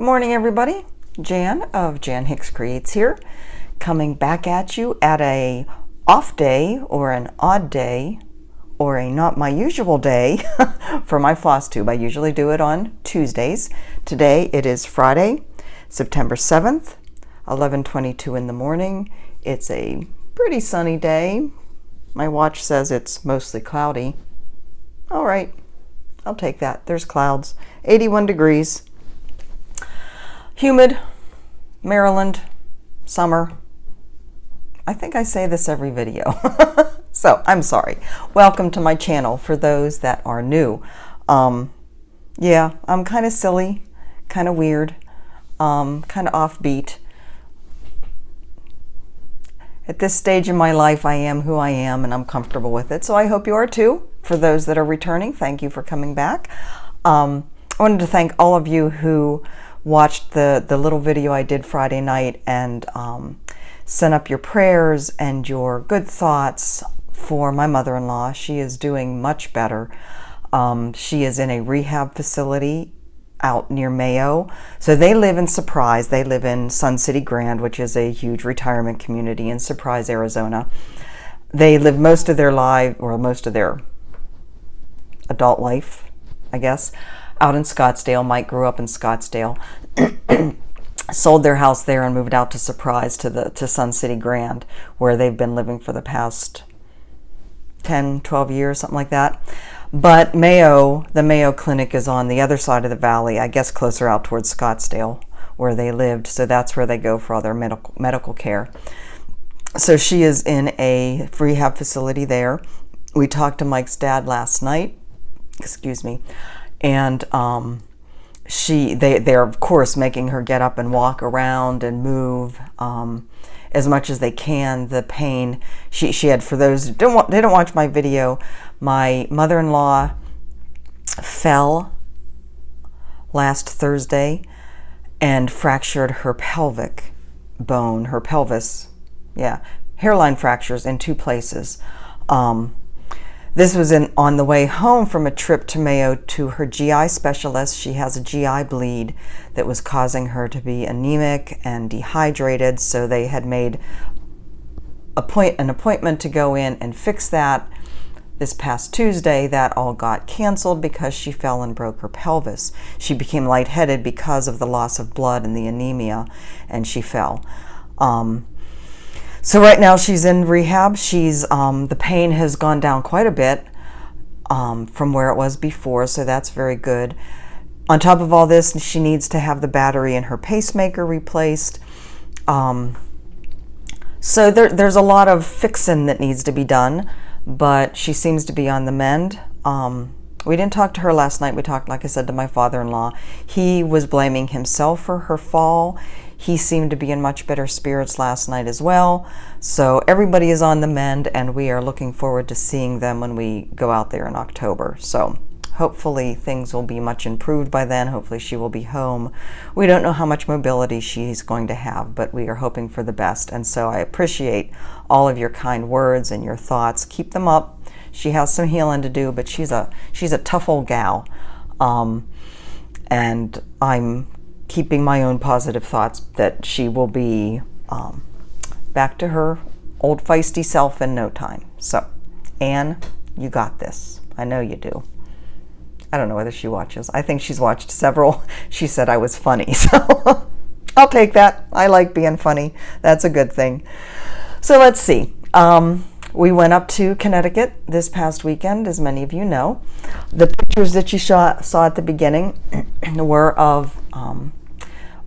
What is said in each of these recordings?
morning, everybody. Jan of Jan Hicks Creates here, coming back at you at a off day or an odd day or a not my usual day for my Flosstube. I usually do it on Tuesdays. Today it is Friday, September 7th, 11:22 in the morning. It's a pretty sunny day. My watch says it's mostly cloudy. All right, I'll take that. There's clouds. 81 degrees. Humid, Maryland, summer. I think I say this every video, so I'm sorry. Welcome to my channel for those that are new. Yeah, I'm kind of silly, kind of weird, kind of offbeat. At this stage in my life, I am who I am, and I'm comfortable with it. So I hope you are too. For those that are returning, thank you for coming back. I wanted to thank all of you who watched the little video I did Friday night and sent up your prayers and your good thoughts for my mother-in-law. She is doing much better. She is in a rehab facility out near Mayo. So they live in Surprise. They live in Sun City Grand, which is a huge retirement community in Surprise, Arizona. They live most of their life, or most of their adult life, I guess, out in Scottsdale. Mike grew up in Scottsdale, sold their house there and moved out to Surprise to Sun City Grand, where they've been living for the past 10, 12 years, something like that. But the Mayo Clinic is on the other side of the valley, I guess closer out towards Scottsdale, where they lived. So that's where they go for all their medical care. So she is in a rehab facility there. We talked to Mike's dad last night, excuse me, and they're of course making her get up and walk around and move as much as they can. The pain she had, for those who didn't watch my video, my mother-in-law fell last Thursday and fractured her pelvic bone, her pelvis, hairline fractures in two places. This was on the way home from a trip to Mayo to her GI specialist. She has a GI bleed that was causing her to be anemic and dehydrated, so they had made an appointment to go in and fix that. This past Tuesday, that all got canceled because she fell and broke her pelvis. She became lightheaded because of the loss of blood and the anemia, and she fell. So right now she's in rehab. The pain has gone down quite a bit from where it was before, so that's very good. On top of all this, she needs to have the battery in her pacemaker replaced. So there's a lot of fixing that needs to be done, but she seems to be on the mend. We didn't talk to her last night. We talked, like I said, to my father-in-law. He was blaming himself for her fall. He seemed to be in much better spirits last night as well. So everybody is on the mend, and we are looking forward to seeing them when we go out there in October. So hopefully things will be much improved by then. Hopefully she will be home. We don't know how much mobility she's going to have, but we are hoping for the best. And so I appreciate all of your kind words and your thoughts. Keep them up. She has some healing to do, but she's a tough old gal. And I'm keeping my own positive thoughts that she will be back to her old feisty self in no time. So, Anne, you got this. I know you do. I don't know whether she watches. I think she's watched several. She said I was funny, so I'll take that. I like being funny. That's a good thing. So let's see. We went up to Connecticut this past weekend, as many of you know. The pictures that you saw at the beginning were of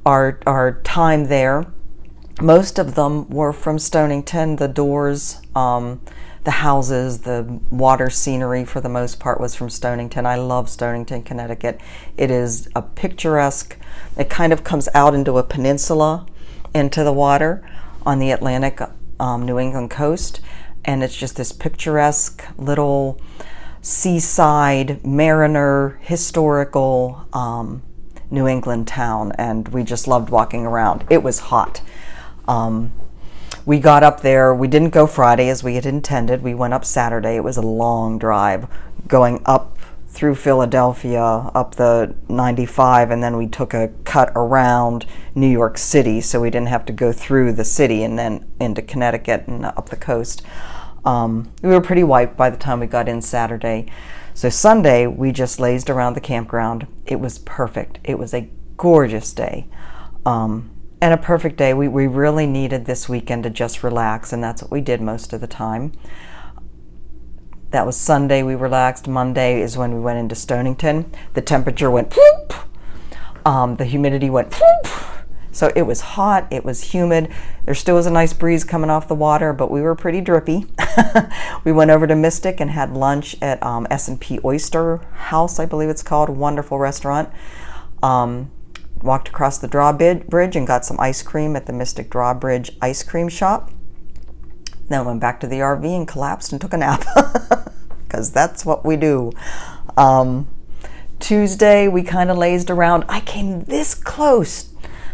our time there. Most of them were from Stonington. The doors, the houses, the water scenery, for the most part, was from Stonington. I love Stonington, Connecticut. It is a picturesque, it kind of comes out into a peninsula into the water on the Atlantic, New England coast. And it's just this picturesque little seaside, mariner, historical New England town. And we just loved walking around. It was hot. We got up there. We didn't go Friday as we had intended. We went up Saturday. It was a long drive going up through Philadelphia up the 95, and then we took a cut around New York City, so we didn't have to go through the city and then into Connecticut and up the coast. We were pretty wiped by the time we got in Saturday. So Sunday, we just lazed around the campground. It was perfect. It was a gorgeous day. And a perfect day. We really needed this weekend to just relax, and that's what we did most of the time. That was Sunday, we relaxed. Monday is when we went into Stonington. The temperature went whoop. The humidity went whoop. So it was hot, it was humid. There still was a nice breeze coming off the water, but we were pretty drippy. We went over to Mystic and had lunch at S&P Oyster House, I believe it's called, a wonderful restaurant. Walked across the drawbridge and got some ice cream at the Mystic Drawbridge ice cream shop. Then went back to the RV and collapsed and took a nap, because that's what we do. Tuesday, we kind of lazed around. I came this close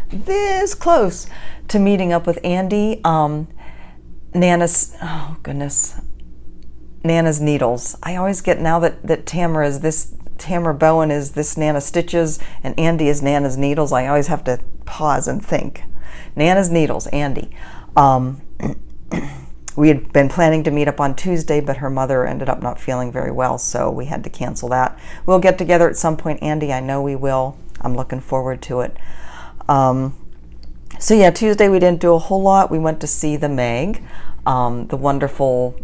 to meeting up with Andy. Nana's Needles. I always get now that Tamara Bowen is this Nana Stitches and Andy is Nana's Needles. I always have to pause and think. Nana's Needles, Andy. We had been planning to meet up on Tuesday, but her mother ended up not feeling very well, so we had to cancel that. We'll get together at some point, Andy. I know we will. I'm looking forward to it. So yeah, Tuesday we didn't do a whole lot. We went to see The Meg, the wonderful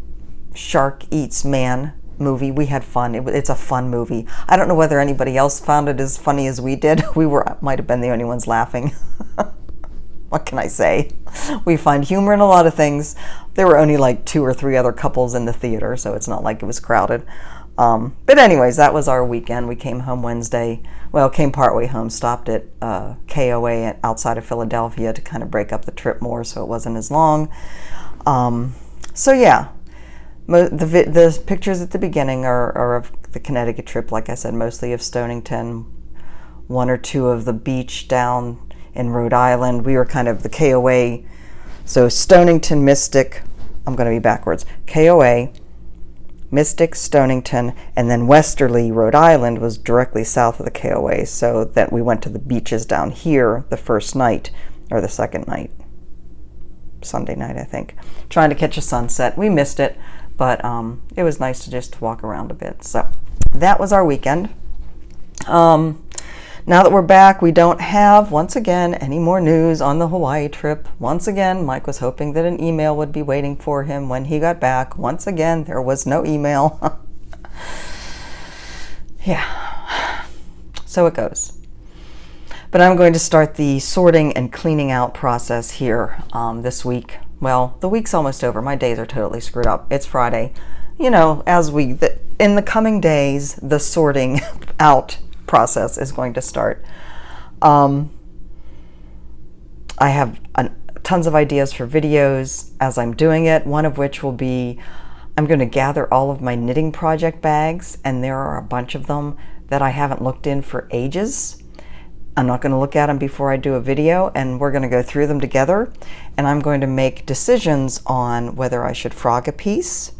Shark Eats Man movie. We had fun. It's a fun movie. I don't know whether anybody else found it as funny as we did. Might have been the only ones laughing. What can I say? We find humor in a lot of things. There were only like 2 or 3 other couples in the theater, so it's not like it was crowded. But anyways, that was our weekend. We came home Wednesday. Well, came partway home, stopped at KOA outside of Philadelphia to kind of break up the trip more so it wasn't as long. So yeah, the pictures at the beginning are of the Connecticut trip, like I said, mostly of Stonington, 1 or 2 of the beach down in Rhode Island. We were kind of the KOA, so Stonington, Mystic, I'm going to be backwards, KOA, Mystic, Stonington, and then Westerly, Rhode Island was directly south of the KOA, so that we went to the beaches down here the first night, or the second night, Sunday night I think, trying to catch a sunset. We missed it, but it was nice to just walk around a bit. So that was our weekend. Now that we're back, we don't have, once again, any more news on the Hawaii trip. Once again, Mike was hoping that an email would be waiting for him when he got back. Once again, there was no email. Yeah, so it goes. But I'm going to start the sorting and cleaning out process here this week. Well, the week's almost over. My days are totally screwed up. It's Friday. You know, in the coming days, the sorting out process is going to start. I have tons of ideas for videos as I'm doing it, one of which will be I'm going to gather all of my knitting project bags, and there are a bunch of them that I haven't looked in for ages. I'm not going to look at them before I do a video, and we're going to go through them together, and I'm going to make decisions on whether I should frog a piece.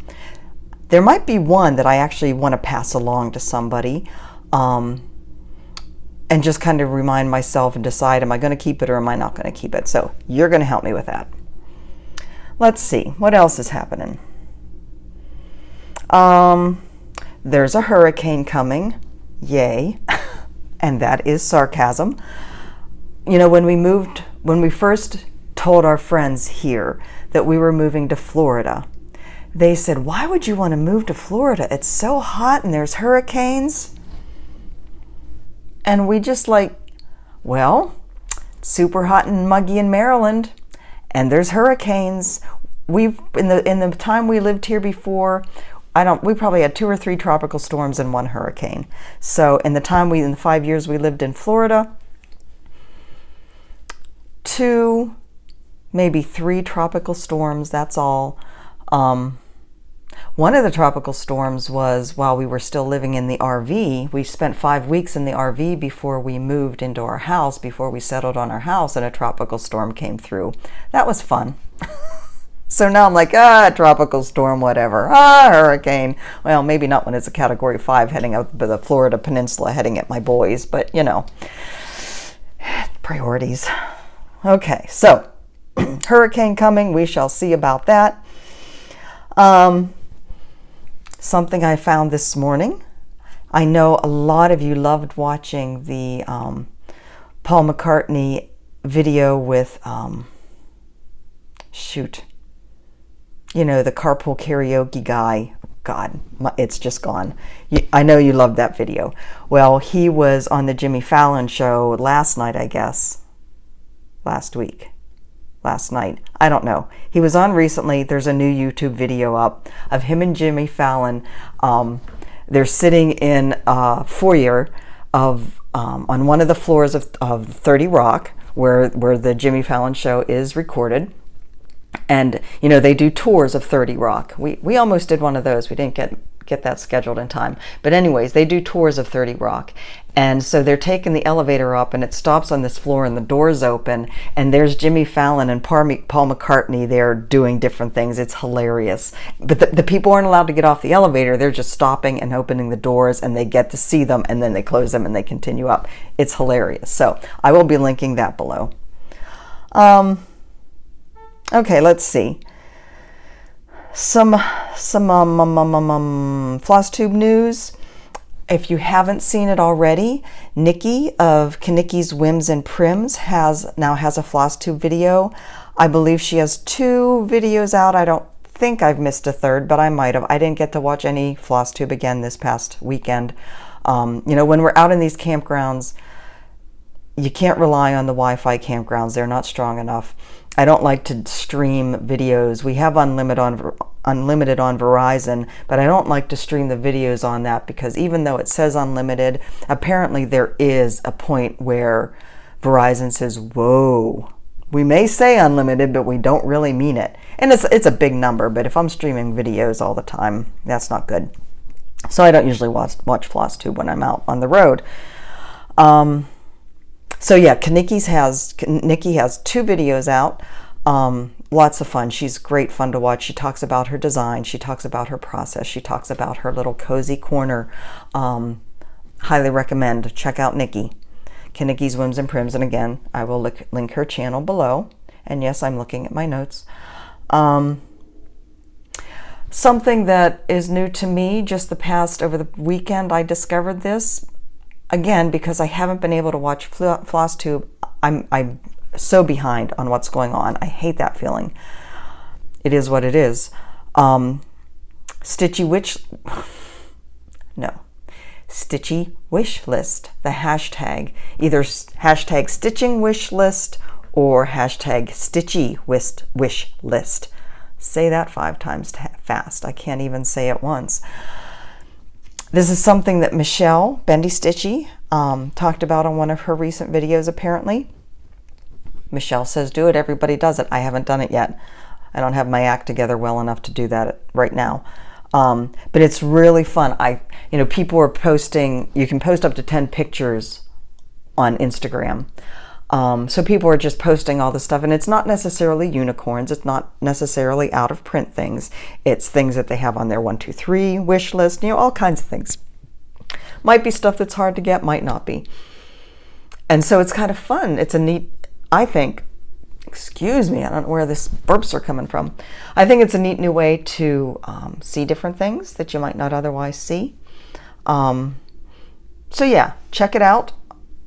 There might be one that I actually want to pass along to somebody, and just kind of remind myself and decide, am I going to keep it or am I not going to keep it? So you're going to help me with that. Let's see, what else is happening? There's a hurricane coming, yay, and that is sarcasm. You know, when we first told our friends here that we were moving to Florida, they said, why would you want to move to Florida? It's so hot and there's hurricanes. And we just like, well, it's super hot and muggy in Maryland, and there's hurricanes. In the time we lived here before, we probably had 2 or 3 tropical storms and 1 hurricane. So in the 5 years we lived in Florida, 2, maybe 3 tropical storms, that's all. One of the tropical storms was while we were still living in the RV. We spent 5 weeks in the RV before we moved into our house, before we settled on our house, and a tropical storm came through. That was fun. So now I'm like, tropical storm, whatever. Hurricane. Well, maybe not when it's a Category 5 heading up the Florida Peninsula, heading at my boys, but you know, priorities. Okay, so hurricane coming. We shall see about that. Something I found this morning. I know a lot of you loved watching the Paul McCartney video with, you know, the carpool karaoke guy. God, it's just gone. I know you loved that video. Well, he was on the Jimmy Fallon show last night, I guess. Last night. I don't know. He was on recently. There's a new YouTube video up of him and Jimmy Fallon. They're sitting in a foyer of on one of the floors of 30 Rock, where the Jimmy Fallon show is recorded. And, you know, they do tours of 30 Rock. We almost did one of those. We didn't get that scheduled in time. But anyways, they do tours of 30 Rock. And so they're taking the elevator up, and it stops on this floor, and the doors open, and there's Jimmy Fallon and Paul McCartney there doing different things. It's hilarious. But the people aren't allowed to get off the elevator. They're just stopping and opening the doors, and they get to see them, and then they close them, and they continue up. It's hilarious. So I will be linking that below. Okay, let's see. Some Flosstube news. If you haven't seen it already, Nikki of Kanicki's Whims and Prims now has a Flosstube video. I believe she has 2 videos out. I don't think I've missed a third, but I might have. I didn't get to watch any Flosstube again this past weekend. You know, when we're out in these campgrounds, you can't rely on the Wi-Fi campgrounds. They're not strong enough. I don't like to stream videos. We have unlimited on Verizon, but I don't like to stream the videos on that, because even though it says unlimited, apparently there is a point where Verizon says, whoa, we may say unlimited, but we don't really mean it. And it's a big number, but if I'm streaming videos all the time, that's not good. So I don't usually watch Flosstube when I'm out on the road. So yeah, Nikki has 2 videos out. Lots of fun. She's great fun to watch. She talks about her design. She talks about her process. She talks about her little cozy corner. Highly recommend. Check out Nikki. Kanicki's Whims and Prims. And again, I will link her channel below. And yes, I'm looking at my notes. Something that is new to me, over the weekend, I discovered this. Again, because I haven't been able to watch Flosstube, I'm so behind on what's going on. I hate that feeling. It is what it is. Stitchy Wish List, the hashtag. Either hashtag Stitching Wish List or hashtag Stitchy Wish List. Say that 5 times fast. I can't even say it once. This is something that Michelle, Bendy Stitchy, talked about on one of her recent videos, apparently. Michelle says, do it. Everybody does it. I haven't done it yet. I don't have my act together well enough to do that right now. But it's really fun. People are posting, you can post up to 10 pictures on Instagram. So people are just posting all this stuff, and it's not necessarily unicorns. It's not necessarily out of print things. It's things that they have on their 1, 2, 3 wish list, all kinds of things. Might be stuff that's hard to get, might not be. And so it's kind of fun. It's a neat, I think, excuse me, I don't know where this burps are coming from. I think it's a neat new way to see different things that you might not otherwise see. So yeah, check it out.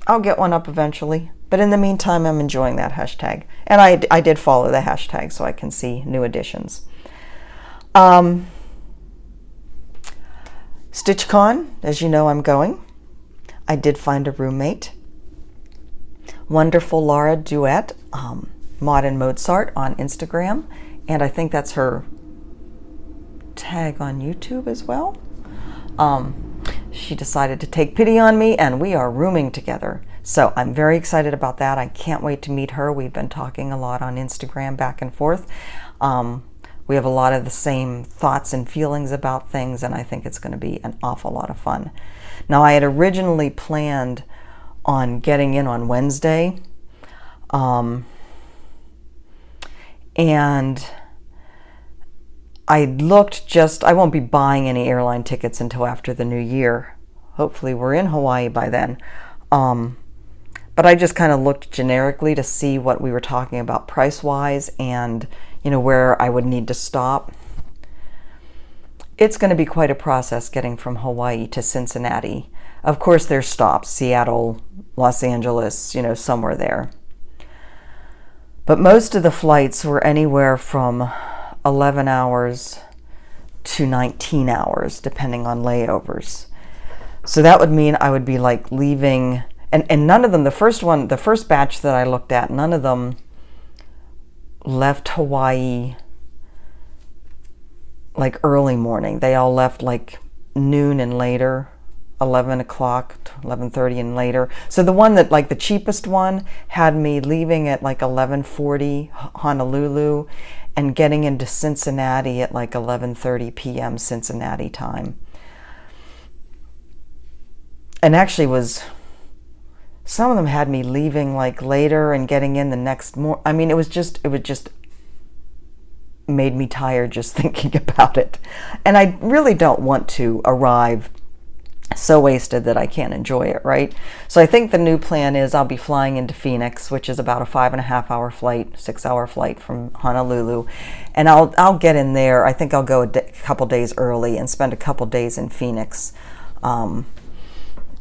I'll get one up eventually. But in the meantime, I'm enjoying that hashtag. And I did follow the hashtag so I can see new additions. StitchCon, as you know, I'm going. I did find a roommate. Wonderful Laura Duet, Maud and Mozart on Instagram. And I think that's her tag on YouTube as well. She decided to take pity on me, and we are rooming together. So I'm very excited about that. I can't wait to meet her. We've been talking a lot on Instagram back and forth. We have a lot of the same thoughts and feelings about things, and I think it's going to be an awful lot of fun. Now, I had originally planned on getting in on Wednesday, and I won't be buying any airline tickets until after the new year. Hopefully we're in Hawaii by then. But I just kind of looked generically to see what we were talking about price-wise and, you know, where I would need to stop. It's going to be quite a process getting from Hawaii to Cincinnati. Of course, there's stops, Seattle, Los Angeles, you know, somewhere there. But most of the flights were anywhere from 11 hours to 19 hours, depending on layovers. So that would mean I would be like leaving, and none of them, the first batch that I looked at, none of them left Hawaii like early morning. They all left like noon and later, 11 o'clock to 11:30 and later. So the one that, like the cheapest one, had me leaving at like 11:40 Honolulu and getting into Cincinnati at like 11:30 p.m. Cincinnati time. And actually some of them had me leaving like later and getting in the next morning. I mean, it would just made me tired just thinking about it. And I really don't want to arrive so wasted that I can't enjoy it, right? So I think the new plan is I'll be flying into Phoenix, which is about a 5.5-hour flight, 6-hour flight from Honolulu. And I'll get in there. I think I'll go a couple days early and spend a couple days in Phoenix,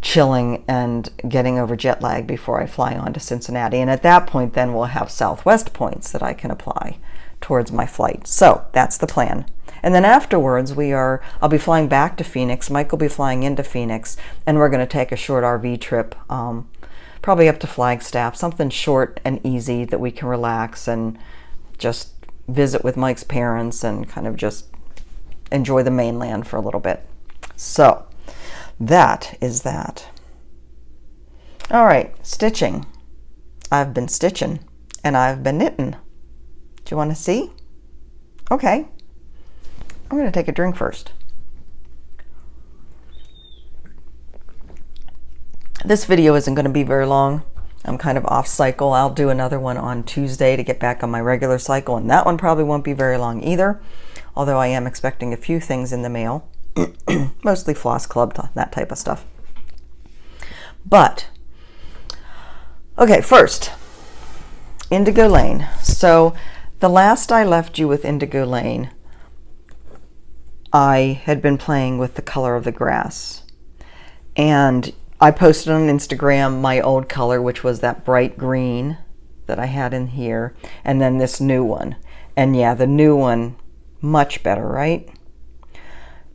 chilling and getting over jet lag before I fly on to Cincinnati. And at that point, then we'll have Southwest points that I can apply towards my flight. So that's the plan. And then afterwards, I'll be flying back to Phoenix. Mike will be flying into Phoenix, and we're going to take a short RV trip, probably up to Flagstaff, something short and easy that we can relax and just visit with Mike's parents and kind of just enjoy the mainland for a little bit. So that is that. All right, stitching. I've been stitching and I've been knitting. Do you want to see? Okay. I'm going to take a drink first. This video isn't going to be very long. I'm kind of off cycle. I'll do another one on Tuesday to get back on my regular cycle, and that one probably won't be very long either, although I am expecting a few things in the mail, mostly Floss Club, that type of stuff. But, okay, first, Indigo Lane. So the last I left you with Indigo Lane, I had been playing with the color of the grass, and I posted on Instagram my old color, which was that bright green that I had in here, and then this new one. And yeah, the new one, much better, right?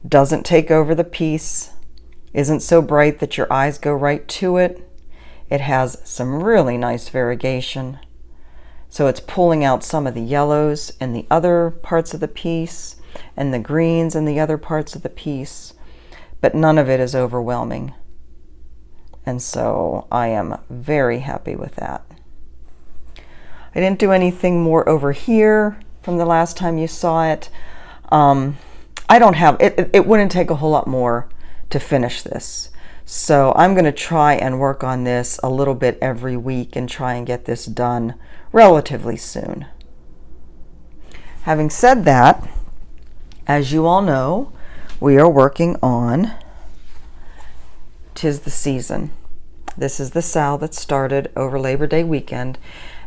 Doesn't take over the piece, isn't so bright that your eyes go right to it. It has some really nice variegation. So it's pulling out some of the yellows in the other parts of the piece and the greens in the other parts of the piece, but none of it is overwhelming. And so I am very happy with that. I didn't do anything more over here from the last time you saw it. I don't have, it wouldn't take a whole lot more to finish this. So I'm going to try and work on this a little bit every week and try and get this done relatively soon. Having said that, as you all know, we are working on 'Tis the Season. This is the SAL that started over Labor Day weekend,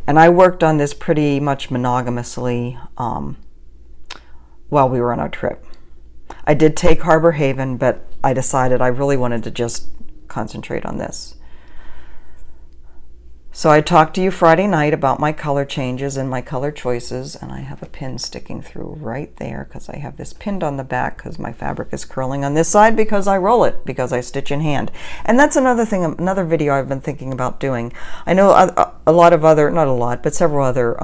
and I worked on this pretty much monogamously while we were on our trip. I did take Harbor Haven, but I decided I really wanted to just concentrate on this. So I talked to you Friday night about my color changes and my color choices, and I have a pin sticking through right there because I have this pinned on the back because my fabric is curling on this side because I roll it, because I stitch in hand. And that's another thing, another video I've been thinking about doing. I know a lot of other, not a lot, but several other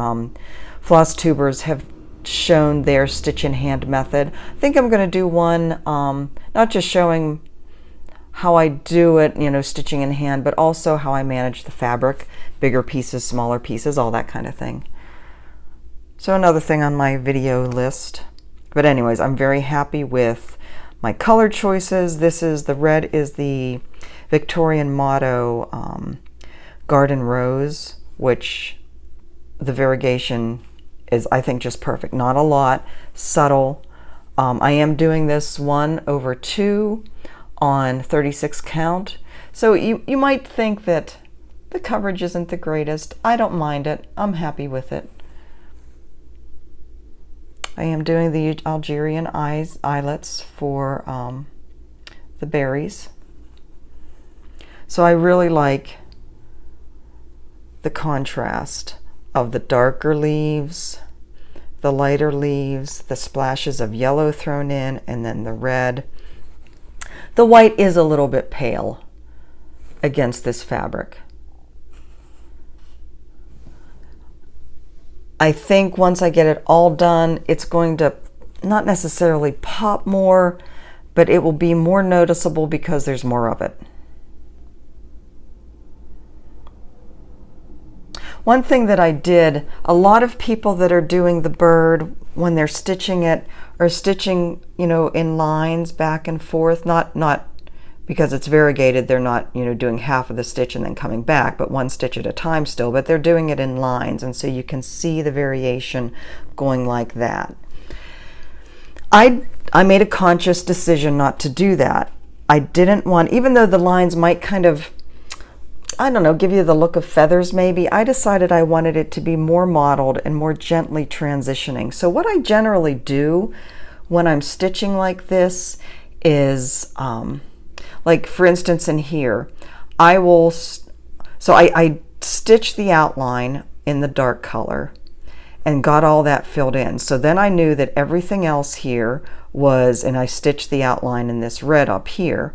floss tubers have shown their stitch in hand method. I think I'm going to do one not just showing how I do it, you know, stitching in hand, but also how I manage the fabric, bigger pieces, smaller pieces, all that kind of thing. So another thing on my video list. But anyways, I'm very happy with my color choices. This is, the red is the Victorian Motto Garden Rose, which the variegation is, I think, just perfect. Not a lot, subtle, I am doing this 1/2 on 36 count. So you might think that the coverage isn't the greatest. I don't mind it. I'm happy with it. I am doing the Algerian eyelets for the berries. So I really like the contrast of the darker leaves, the lighter leaves, the splashes of yellow thrown in, and then the red. The white is a little bit pale against this fabric. I think once I get it all done, it's going to not necessarily pop more, but it will be more noticeable because there's more of it. One thing that I did, a lot of people that are doing the bird, when they're stitching it, are stitching, you know, in lines back and forth, not because it's variegated, they're not, you know, doing half of the stitch and then coming back, but one stitch at a time still, but they're doing it in lines, and so you can see the variation going like that. I made a conscious decision not to do that. I didn't want, even though the lines might kind of, I don't know, give you the look of feathers maybe, I decided I wanted it to be more modeled and more gently transitioning. So what I generally do when I'm stitching like this is, like for instance in here, I stitched the outline in the dark color and got all that filled in. So then I knew that everything else here was, and I stitched the outline in this red up here.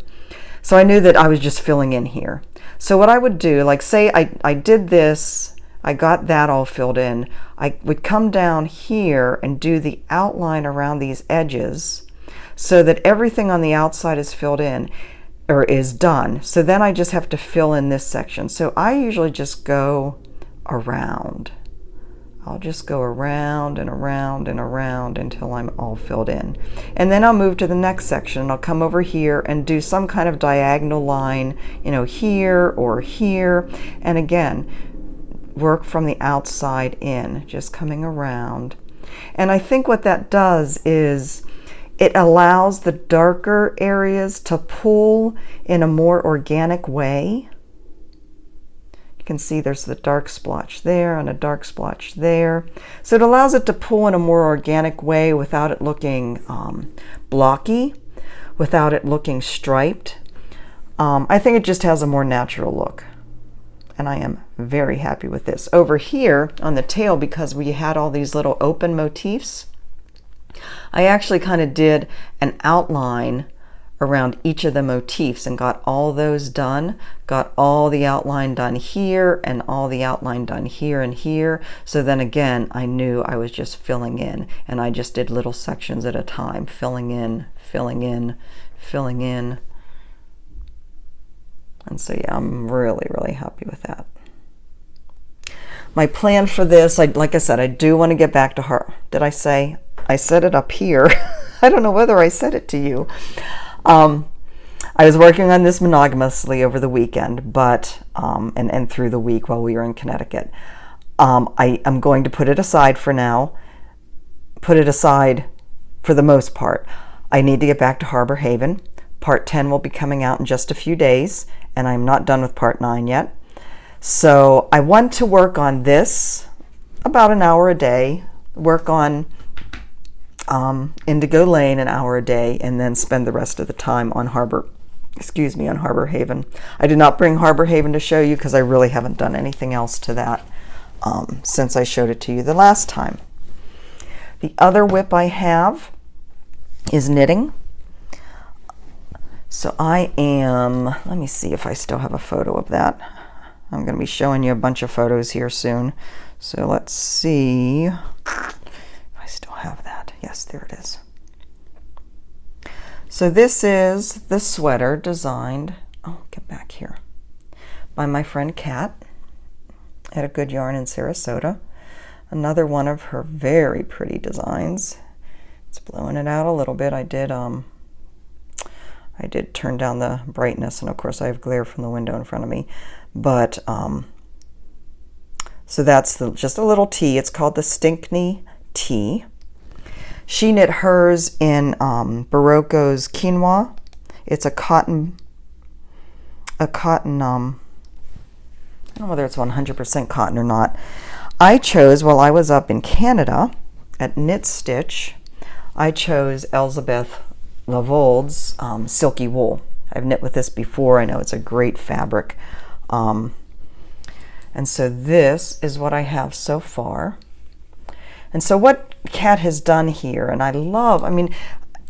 So I knew that I was just filling in here. So what I would do, like say I did this, I got that all filled in, I would come down here and do the outline around these edges so that everything on the outside is filled in, or is done. So then I just have to fill in this section. So I usually just go around. I'll just go around and around and around until I'm all filled in. And then I'll move to the next section, and I'll come over here and do some kind of diagonal line, you know, here or here. And again, work from the outside in, just coming around. And I think what that does is it allows the darker areas to pull in a more organic way. You can see there's the dark splotch there and a dark splotch there. So it allows it to pull in a more organic way without it looking blocky, without it looking striped. I think it just has a more natural look. And I am very happy with this. Over here on the tail, because we had all these little open motifs, I actually kind of did an outline around each of the motifs and got all those done, got all the outline done here and all the outline done here and here. So then again, I knew I was just filling in, and I just did little sections at a time, filling in, filling in, filling in. And so yeah, I'm really, really happy with that. My plan for this, like I said, I do want to get back to her. Did I say? I said it up here. I don't know whether I said it to you. I was working on this monogamously over the weekend, but and through the week while we were in Connecticut. I am going to put it aside for now. Put it aside for the most part. I need to get back to Harbor Haven. Part 10 will be coming out in just a few days, and I'm not done with part 9 yet. So I want to work on this about an hour a day, work on Indigo Lane an hour a day, and then spend the rest of the time on Harbor Haven. I did not bring Harbor Haven to show you because I really haven't done anything else to that since I showed it to you the last time. The other whip I have is knitting. So I am, let me see if I still have a photo of that. I'm going to be showing you a bunch of photos here soon. So let's see if I still have that. Yes, there it is. So this is the sweater designed, oh, get back here, by my friend Kat at A Good Yarn in Sarasota. Another one of her very pretty designs. It's blowing it out a little bit. I did turn down the brightness, and of course I have glare from the window in front of me. But so that's just a little tee. It's called the Stinkney Tee. She knit hers in Barocco's Quinoa. It's a cotton, I don't know whether it's 100% cotton or not. I chose, while I was up in Canada at Knit Stitch, I chose Elizabeth Lavold's Silky Wool. I've knit with this before. I know it's a great fabric. And so this is what I have so far. And so what Kat has done here, and I love, I mean,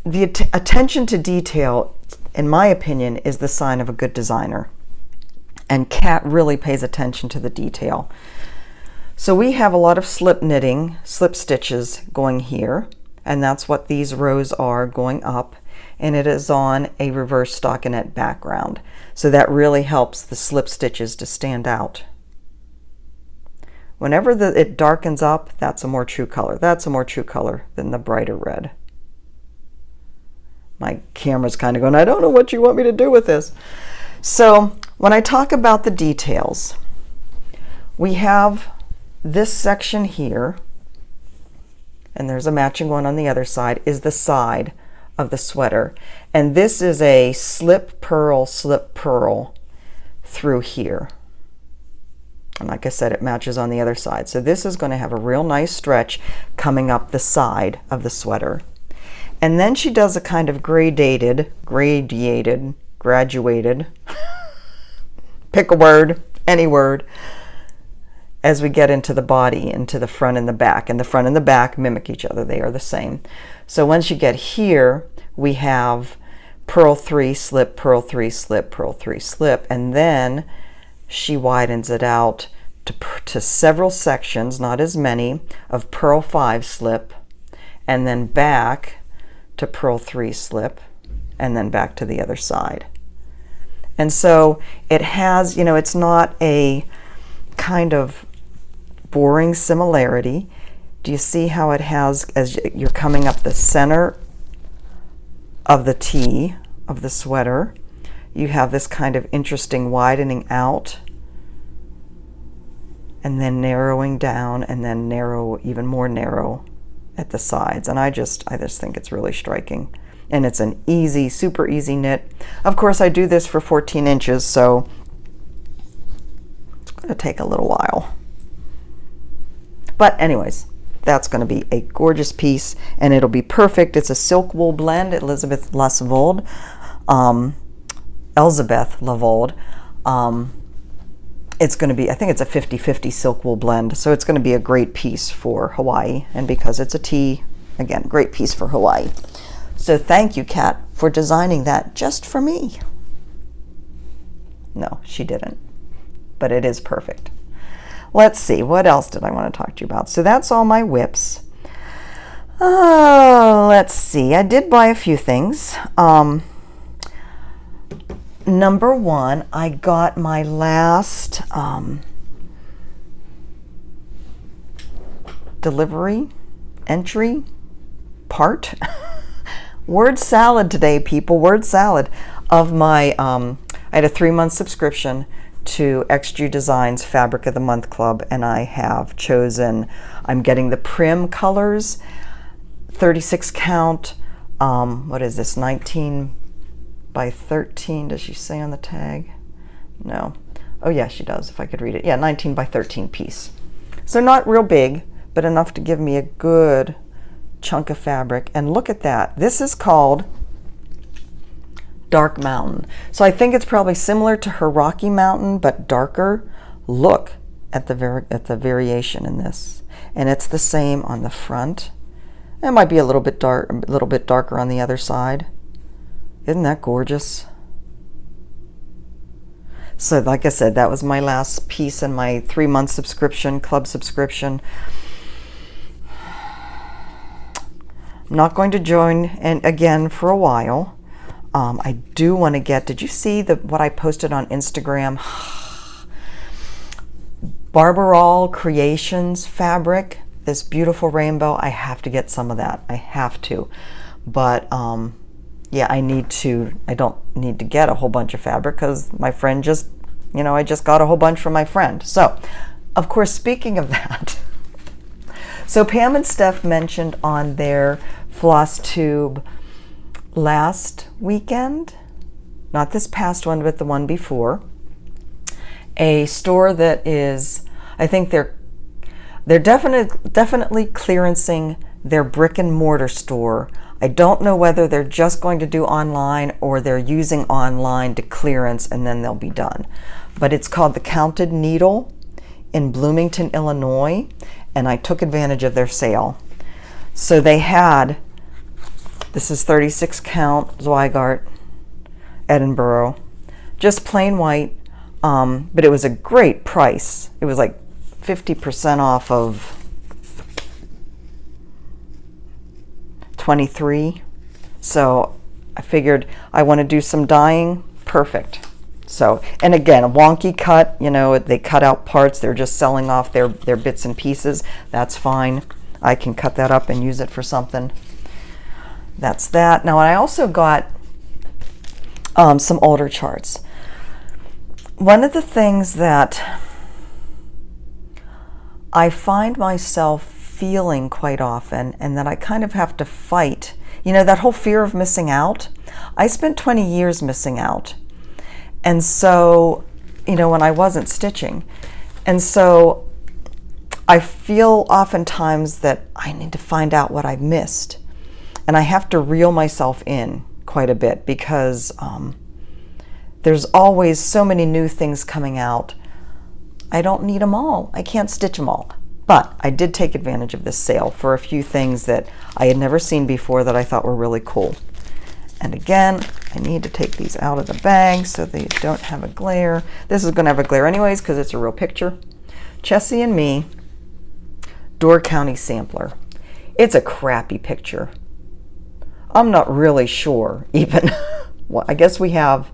the attention to detail, in my opinion, is the sign of a good designer. And Kat really pays attention to the detail. So we have a lot of slip knitting, slip stitches going here, and that's what these rows are going up, and it is on a reverse stockinette background. So that really helps the slip stitches to stand out. Whenever it darkens up, that's a more true color. That's a more true color than the brighter red. My camera's kind of going, I don't know what you want me to do with this. So when I talk about the details, we have this section here, and there's a matching one on the other side, is the side of the sweater. And this is a slip purl through here. And like I said, it matches on the other side. So this is going to have a real nice stretch coming up the side of the sweater. And then she does a kind of graduated, pick a word, any word, as we get into the body, into the front and the back. And the front and the back mimic each other. They are the same. So once you get here, we have purl 3, slip, purl 3, slip, purl 3, slip. And then she widens it out to several sections, not as many, of purl 5, slip, and then back to purl 3, slip, and then back to the other side. And so it has, you know, it's not a kind of boring similarity. Do you see how it has, as you're coming up the center of the T of the sweater, you have this kind of interesting widening out and then narrowing down and then narrow, even more narrow at the sides. And I just think it's really striking. And it's an easy, super easy knit. Of course, I do this for 14 inches, so it's going to take a little while. But anyways, that's going to be a gorgeous piece, and it'll be perfect. It's a silk wool blend, Elizabeth Lavold. It's going to be, I think it's a 50-50 silk wool blend, so it's going to be a great piece for Hawaii. And because it's a tee, again, great piece for Hawaii. So thank you, Kat, for designing that just for me. No, she didn't, but it is perfect. Let's see, what else did I want to talk to you about? So that's all my whips. Let's see, I did buy a few things. Number one, I got my last delivery, entry, part. Word salad today, people, word salad of my, I had a 3-month subscription to XG Designs Fabric of the Month Club, and I have chosen, I'm getting the Prim colors, 36 count, what is this, 19 by 13, does she say on the tag? No. Oh yeah, she does, if I could read it. Yeah, 19 by 13 piece. So not real big, but enough to give me a good chunk of fabric. And look at that. This is called Dark Mountain. So I think it's probably similar to her Rocky Mountain, but darker. Look at the variation in this. And it's the same on the front. It might be a little bit darker on the other side. Isn't that gorgeous? So like I said, that was my last piece in my 3-month subscription, club subscription. I'm not going to join again for a while. I do want to get, did you see what I posted on Instagram? Barbarol Creations fabric, this beautiful rainbow. I have to get some of that. I have to. But yeah, I don't need to get a whole bunch of fabric because my friend just, I just got a whole bunch from my friend. So, of course, speaking of that, so Pam and Steph mentioned on their Flosstube last weekend, not this past one, but the one before. A store that is, I think they're definitely clearancing their brick and mortar store. I don't know whether they're just going to do online or they're using online to clearance and then they'll be done. But it's called the Counted Needle in Bloomington, Illinois, and I took advantage of their sale. So they had, this is 36 count Zweigart Edinburgh, just plain white, but it was a great price. It was like 50% off of 23. So I figured I want to do some dyeing. Perfect. So, and again, a wonky cut, you know, they cut out parts. They're just selling off their bits and pieces. That's fine. I can cut that up and use it for something. That's that. Now, I also got some older charts. One of the things that I find myself feeling quite often, and that I kind of have to fight, you know, that whole fear of missing out. I spent 20 years missing out. And so, you know, when I wasn't stitching. And so I feel oftentimes that I need to find out what I've missed. And I have to reel myself in quite a bit because there's always so many new things coming out. I don't need them all. I can't stitch them all. But I did take advantage of this sale for a few things that I had never seen before that I thought were really cool. And again, I need to take these out of the bag so they don't have a glare. This is going to have a glare anyways because it's a real picture. Chessie and Me, Door County Sampler. It's a crappy picture. I'm not really sure even. Well, I guess we have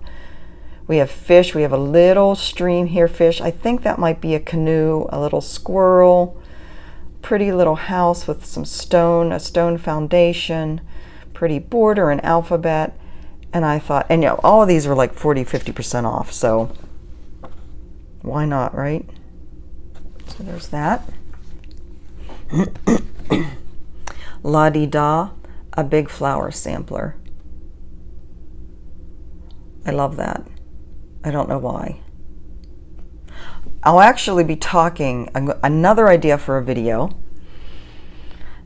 fish. We have a little stream here, fish. I think that might be a canoe, a little squirrel, pretty little house with some stone, a stone foundation, pretty border, an alphabet. And I thought, and you know, all of these were like 40-50% off, so why not, right? So there's that. La Di Da, a big flower sampler. I love that. I don't know why. I'll actually be talking, another idea for a video.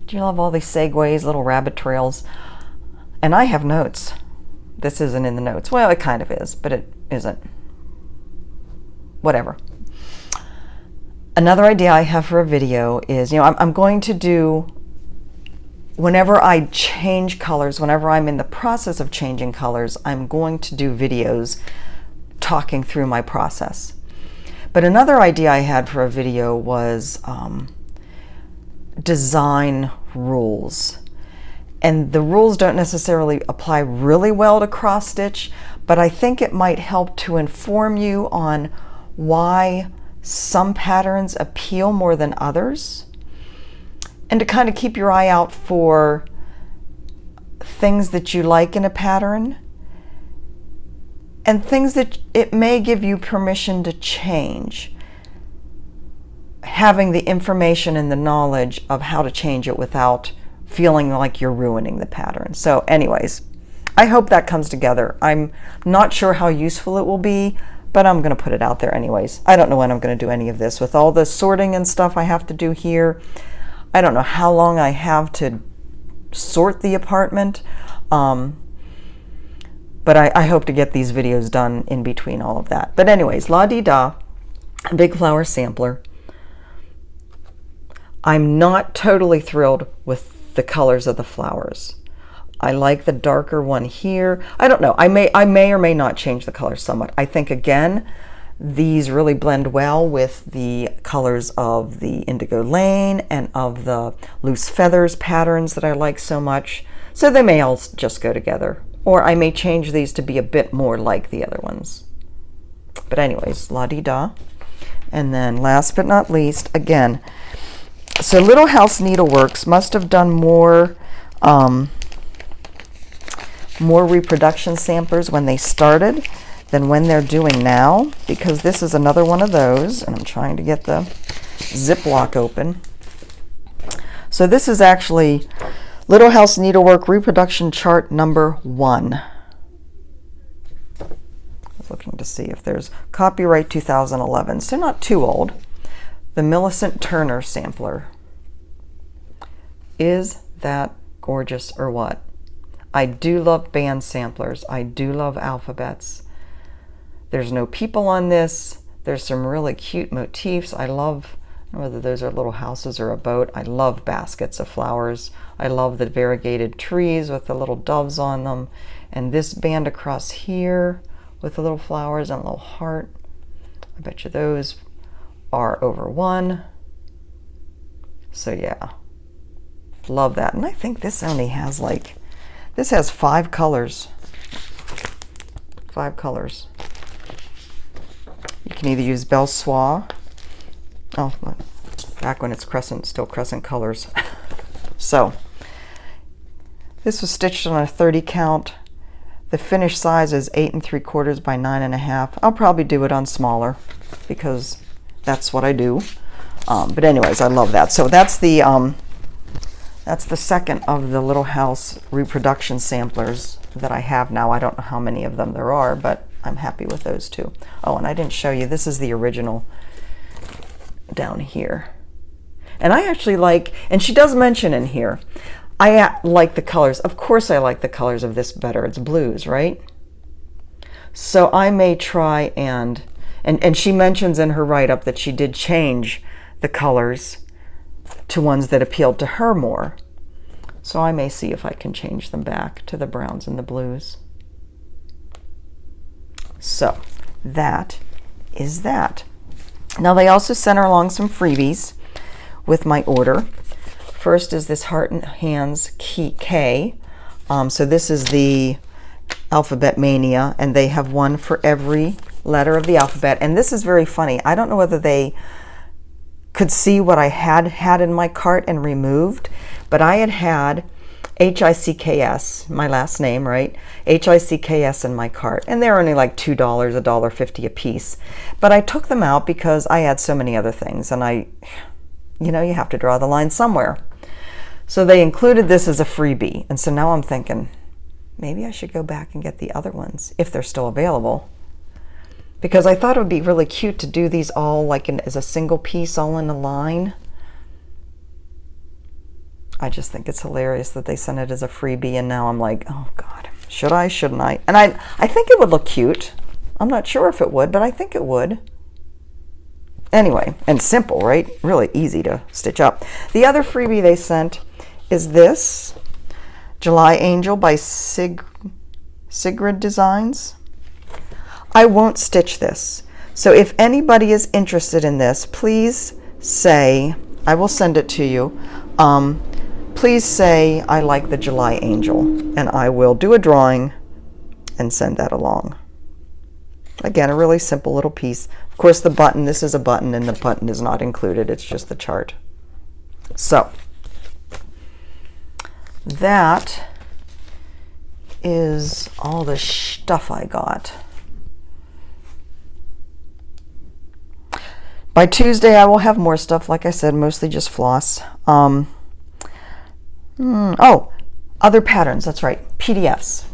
Do you love all these segues, little rabbit trails? And I have notes. This isn't in the notes. Well, it kind of is, but it isn't. Whatever. Another idea I have for a video is, you know, I'm going to do, whenever I change colors, whenever I'm in the process of changing colors, I'm going to do videos talking through my process. But another idea I had for a video was design rules. And the rules don't necessarily apply really well to cross stitch, but I think it might help to inform you on why some patterns appeal more than others, and to kind of keep your eye out for things that you like in a pattern and things that it may give you permission to change, having the information and the knowledge of how to change it without feeling like you're ruining the pattern. So anyways, I hope that comes together. I'm not sure how useful it will be, but I'm going to put it out there anyways. I don't know when I'm going to do any of this. With all the sorting and stuff I have to do here, I don't know how long I have to sort the apartment, but I hope to get these videos done in between all of that. But anyways, La Di Da, big flower sampler. I'm not totally thrilled with the colors of the flowers. I like the darker one here. I don't know. I may or may not change the colors somewhat. I think again, these really blend well with the colors of the Indigo Lane and of the Loose Feathers patterns that I like so much. So they may all just go together. Or I may change these to be a bit more like the other ones. But anyways, La Di Da. And then last but not least, again, so Little House Needleworks must have done more reproduction samplers when they started than when they're doing now, because this is another one of those, and I'm trying to get the Ziploc open. So this is actually Little House Needlework Reproduction Chart number 1. I was looking to see if there's copyright 2011, so not too old. The Millicent Turner sampler. Is that gorgeous or what? I do love band samplers. I do love alphabets. There's no people on this. There's some really cute motifs. I love, I don't know whether those are little houses or a boat. I love baskets of flowers. I love the variegated trees with the little doves on them. And this band across here with the little flowers and a little heart. I bet you those are over 1. So yeah, love that. And I think this only has like, this has 5 colors. 5 colors. You can either use Belle Soie. Oh, back when it's crescent, still crescent colors. So, this was stitched on a 30 count. The finished size is 8 3/4 by 9 1/2. I'll probably do it on smaller because that's what I do. But anyways, I love that. So that's the second of the Little House reproduction samplers that I have now. I don't know how many of them there are, but I'm happy with those 2. Oh, and I didn't show you, this is the original down here. And I actually like, and she does mention in here, I like the colors. Of course I like the colors of this better. It's blues, right? So I may try and she mentions in her write-up that she did change the colors to ones that appealed to her more. So I may see if I can change them back to the browns and the blues. So that is that. Now they also sent her along some freebies with my order. First is this Heart and Hands K. So this is the Alphabet Mania, and they have one for every letter of the alphabet. And this is very funny. I don't know whether they could see what I had in my cart and removed, but I had Hicks, my last name, right? Hicks in my cart, and they're only like $2, $1.50 a piece. But I took them out because I had so many other things, and you know, you have to draw the line somewhere. So they included this as a freebie, and so now I'm thinking, maybe I should go back and get the other ones if they're still available. Because I thought it would be really cute to do these all like as a single piece, all in a line. I just think it's hilarious that they sent it as a freebie, and now I'm like, oh God, should I, shouldn't I? And I think it would look cute. I'm not sure if it would, but I think it would. Anyway, and simple, right? Really easy to stitch up. The other freebie they sent is this, July Angel by Sigrid Designs. I won't stitch this. So if anybody is interested in this, please say, I will send it to you. Please say I like the July Angel, and I will do a drawing and send that along. Again, a really simple little piece. Of course, the button, this is a button, and the button is not included. It's just the chart. So that is all the stuff I got. By Tuesday, I will have more stuff, like I said, mostly just floss. Oh, other patterns, that's right, PDFs.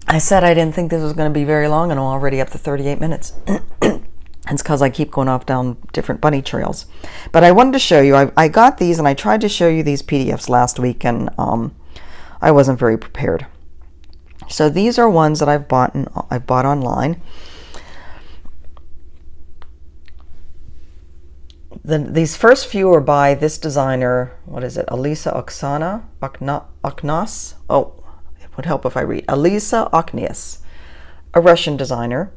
I said I didn't think this was going to be very long, and I'm already up to 38 minutes. It's because I keep going off down different bunny trails. But I wanted to show you, I got these, and I tried to show you these PDFs last week, and I wasn't very prepared. So these are ones that I've bought online. These first few are by this designer, what is it, Elisa Oknas? Oh, it would help if I read. Elisa Oknas, a Russian designer.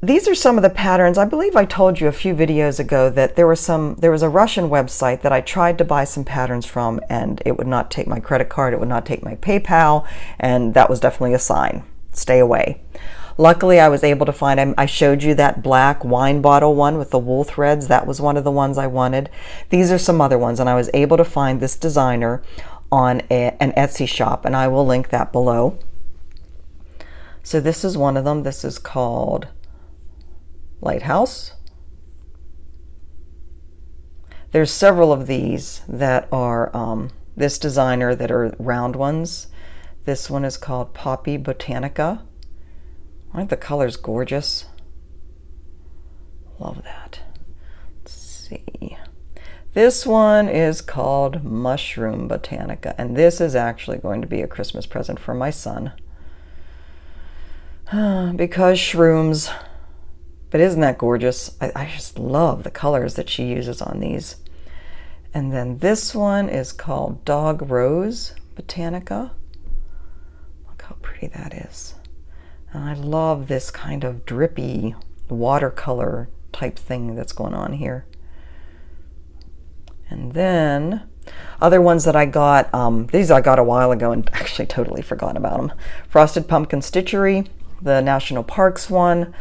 These are some of the patterns. I believe I told you a few videos ago that there was a Russian website that I tried to buy some patterns from, and it would not take my credit card, it would not take my PayPal, and that was definitely a sign. Stay away. Luckily, I was able to find, I showed you that black wine bottle one with the wool threads. That was one of the ones I wanted. These are some other ones, and I was able to find this designer on an Etsy shop, and I will link that below. So this is one of them. This is called Lighthouse. There's several of these that are this designer that are round ones. This one is called Poppy Botanica. Aren't the colors gorgeous? Love that. Let's see. This one is called Mushroom Botanica, and this is actually going to be a Christmas present for my son. Because shrooms. But isn't that gorgeous? I just love the colors that she uses on these. And then this one is called Dog Rose Botanica. Look how pretty that is. And I love this kind of drippy watercolor type thing that's going on here. And then other ones that I got, these I got a while ago and actually totally forgot about them. Frosted Pumpkin Stitchery, the National Parks one.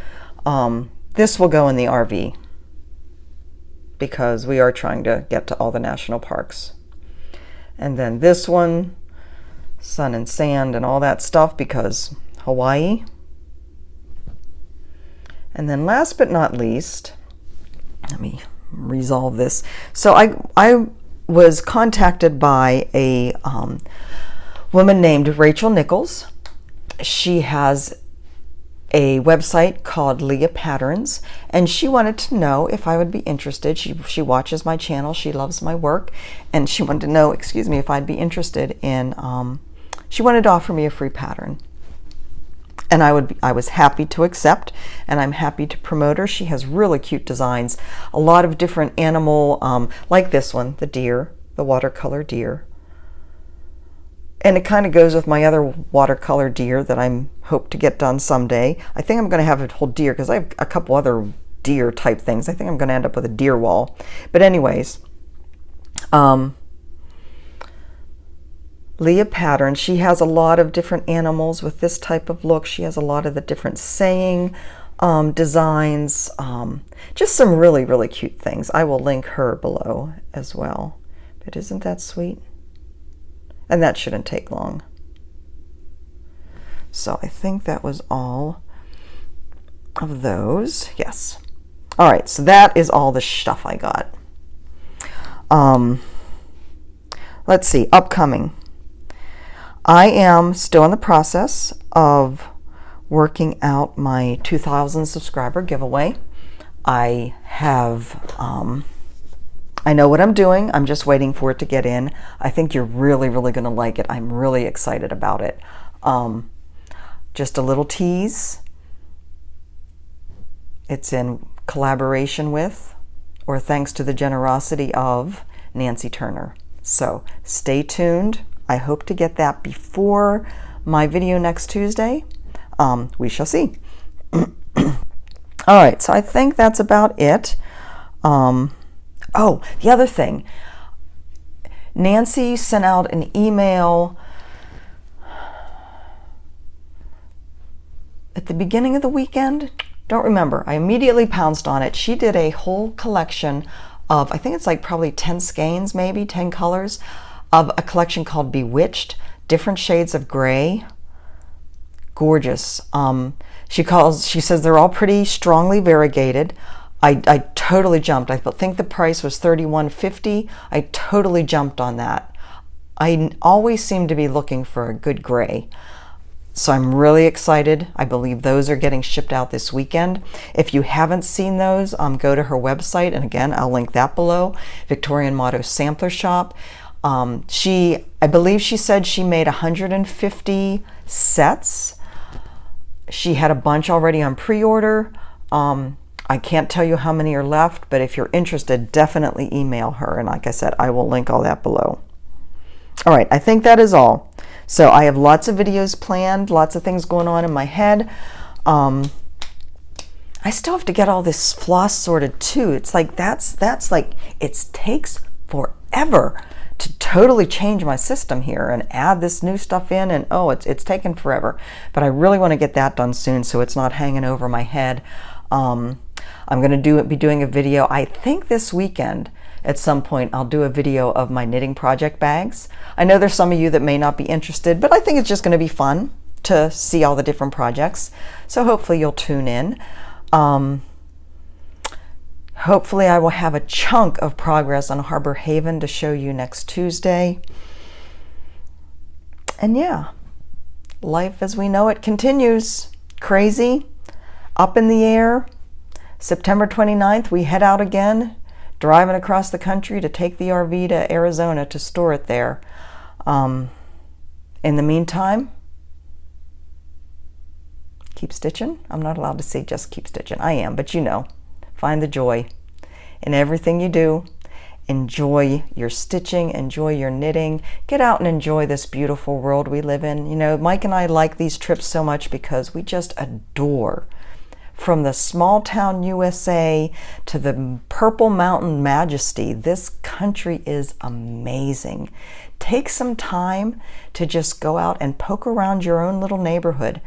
This will go in the RV because we are trying to get to all the national parks. And then this one, Sun and Sand and all that stuff because Hawaii. And then last but not least, let me resolve this. So I was contacted by a woman named Rachel Nichols. She has a website called Leah Patterns, and she wanted to know if I would be interested. She watches my channel, she loves my work, and she wanted to know, if I'd be interested in, she wanted to offer me a free pattern. And I was happy to accept, and I'm happy to promote her. She has really cute designs, a lot of different animal, like this one, the deer, the watercolor deer. And it kind of goes with my other watercolor deer that I hope to get done someday. I think I'm going to have a whole deer because I have a couple other deer type things. I think I'm going to end up with a deer wall. But anyways, Leah Pattern, she has a lot of different animals with this type of look. She has a lot of the different saying designs, just some really, really cute things. I will link her below as well. But isn't that sweet? And that shouldn't take long. So I think that was all of those. Yes. All right, so that is all the stuff I got. Let's see, upcoming. I am still in the process of working out my 2,000 subscriber giveaway. I have, I know what I'm doing. I'm just waiting for it to get in. I think you're really, really going to like it. I'm really excited about it. Just a little tease. It's in collaboration with, or thanks to the generosity of, Nancy Turner. So stay tuned. I hope to get that before my video next Tuesday. We shall see. All right, so I think that's about it. Oh, the other thing. Nancy sent out an email at the beginning of the weekend. Don't remember. I immediately pounced on it. She did a whole collection of, I think it's like probably 10 skeins, maybe 10 colors, of a collection called Bewitched, different shades of gray. Gorgeous. She says they're all pretty strongly variegated. I totally jumped. I think the price was $31.50. I totally jumped on that. I always seem to be looking for a good gray. So I'm really excited. I believe those are getting shipped out this weekend. If you haven't seen those, go to her website, and again, I'll link that below, Victorian Motto Sampler Shop. I believe she said she made 150 sets. She had a bunch already on pre-order. I can't tell you how many are left, but if you're interested, definitely email her. And like I said, I will link all that below. All right, I think that is all. So I have lots of videos planned, lots of things going on in my head. I still have to get all this floss sorted too. It's like, that's like, it takes forever to totally change my system here and add this new stuff in, and oh, it's taken forever. But I really want to get that done soon so it's not hanging over my head. I'm going to be doing a video, I think this weekend. At some point, I'll do a video of my knitting project bags. I know there's some of you that may not be interested, but I think it's just going to be fun to see all the different projects. So hopefully you'll tune in. Hopefully I will have a chunk of progress on Harbor Haven to show you next Tuesday. And yeah, life as we know it continues. Crazy, up in the air. September 29th, we head out again, driving across the country to take the RV to Arizona to store it there. In the meantime, keep stitching. I'm not allowed to say just keep stitching. I am, but you know, find the joy in everything you do. Enjoy your stitching, enjoy your knitting. Get out and enjoy this beautiful world we live in. You know, Mike and I like these trips so much because we just adore. From the small town USA to the Purple Mountain majesty, this country is amazing. Take some time to just go out and poke around your own little neighborhood.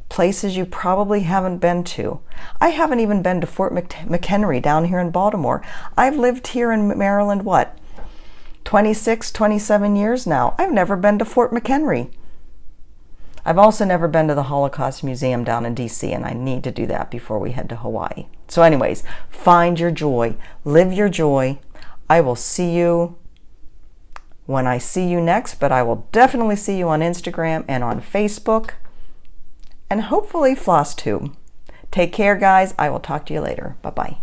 Places you probably haven't been to. I haven't even been to Fort McHenry down here in Baltimore. I've lived here in Maryland, what, 26, 27 years now. I've never been to Fort McHenry. I've also never been to the Holocaust Museum down in DC, and I need to do that before we head to Hawaii. So anyways, find your joy, live your joy. I will see you when I see you next, but I will definitely see you on Instagram and on Facebook, and hopefully Flosstube. Take care, guys. I will talk to you later. Bye-bye.